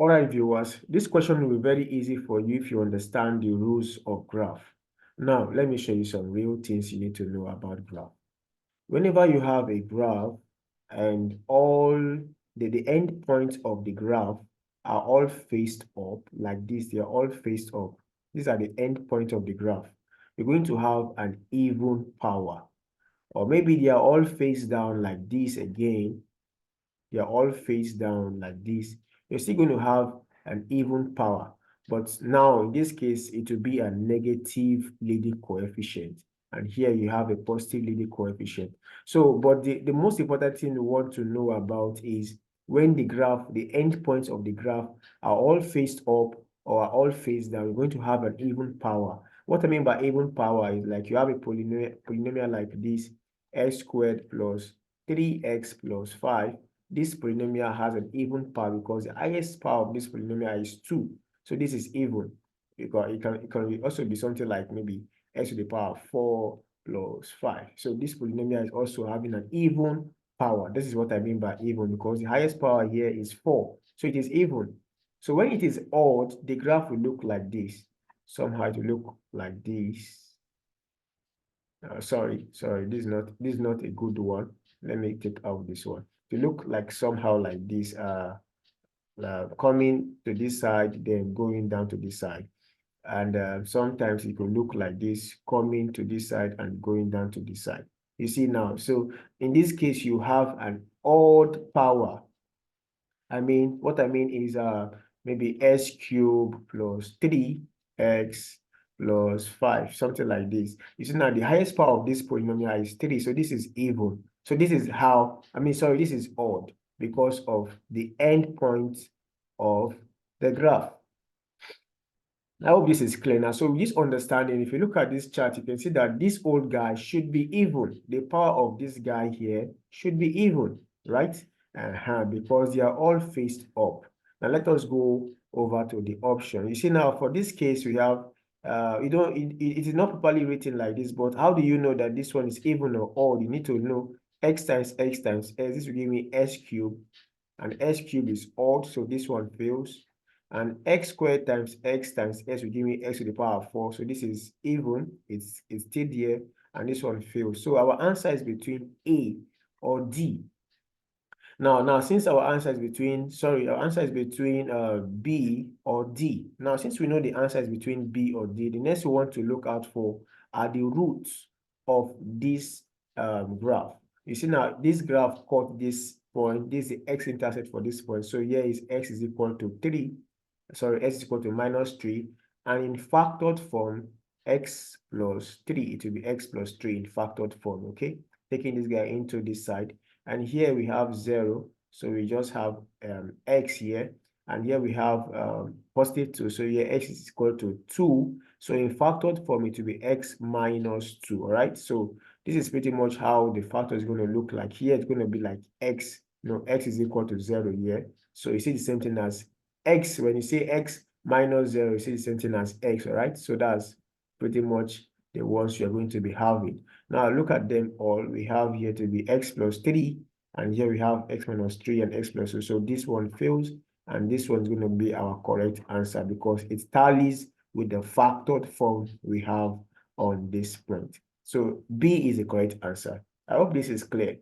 All right, viewers, this question will be very easy for you if you understand the rules of graph. Now, let me show you some real things you need to know about graph. Whenever you have a graph and all the end points of the graph are all faced up like this, they are all faced up. These are the end points of the graph. You're going to have an even power. Or maybe they are all face down like this again. They are all face down like this. You're still going to have an even power. But now, in this case, it will be a negative leading coefficient. And here you have a positive leading coefficient. So, but the most important thing you want to know about is when the graph, the end points of the graph are all faced up or are all face down, you're going to have an even power. What I mean by even power is like you have a polynomial like this, x squared plus 3x plus 5. This polynomial has an even power because the highest power of this polynomial is 2. So this is even. Because it can also be something like maybe x to the power 4 plus 5. So this polynomial is also having an even power. This is what I mean by even, because the highest power here is 4. So it is even. So when it is odd, the graph will look like this. Somehow it will look like this. Sorry, this is not a good one. Let me take out this one. To look like somehow like this, coming to this side, then going down to this side. And sometimes it could look like this, coming to this side and going down to this side. You see now, so in this case, you have an odd power. What I mean is maybe x cubed plus 3x plus 5, something like this. You see now the highest power of this polynomial is 3, so this is even. So this is how, this is odd because of the end point of the graph. I hope this is clear now. So with this understanding, if you look at this chart, you can see that this old guy should be even. The power of this guy here should be even, right? Because they are all faced up. Now let us go over to the option. You see now for this case, we have, it is not properly written like this, but how do you know that this one is even or odd? You need to know x times x times s. This will give me s cubed, and s cubed is odd, so this one fails. And x squared times s will give me x to the power of 4. So this is even, it's still there, and this one fails. So our answer is between A or D. Now, since our answer is between, B or D. Now, since we know the answer is between B or D, the next we want to look out for are the roots of this graph. You see now, this graph caught this point. This is the x-intercept for this point. So here is x is equal to 3. Sorry, x is equal to minus 3. And in factored form, x plus 3, it will be x plus 3 in factored form, okay? Taking this guy into this side. And here we have 0. So we just have x here. And here we have positive 2. So here x is equal to 2. So in factored form, it will be x minus 2, all right? So this is pretty much how the factor is going to look like. Here it's going to be like x, x is equal to 0 here. So you see the same thing as x. When you say x minus 0, you see the same thing as x, all right? So that's pretty much the ones you're going to be having. Now look at them all. We have here to be x plus 3, and here we have x minus 3 and x plus 2. So this one fails, and this one's going to be our correct answer because it tallies with the factored form we have on this point. So B is the correct answer. I hope this is clear.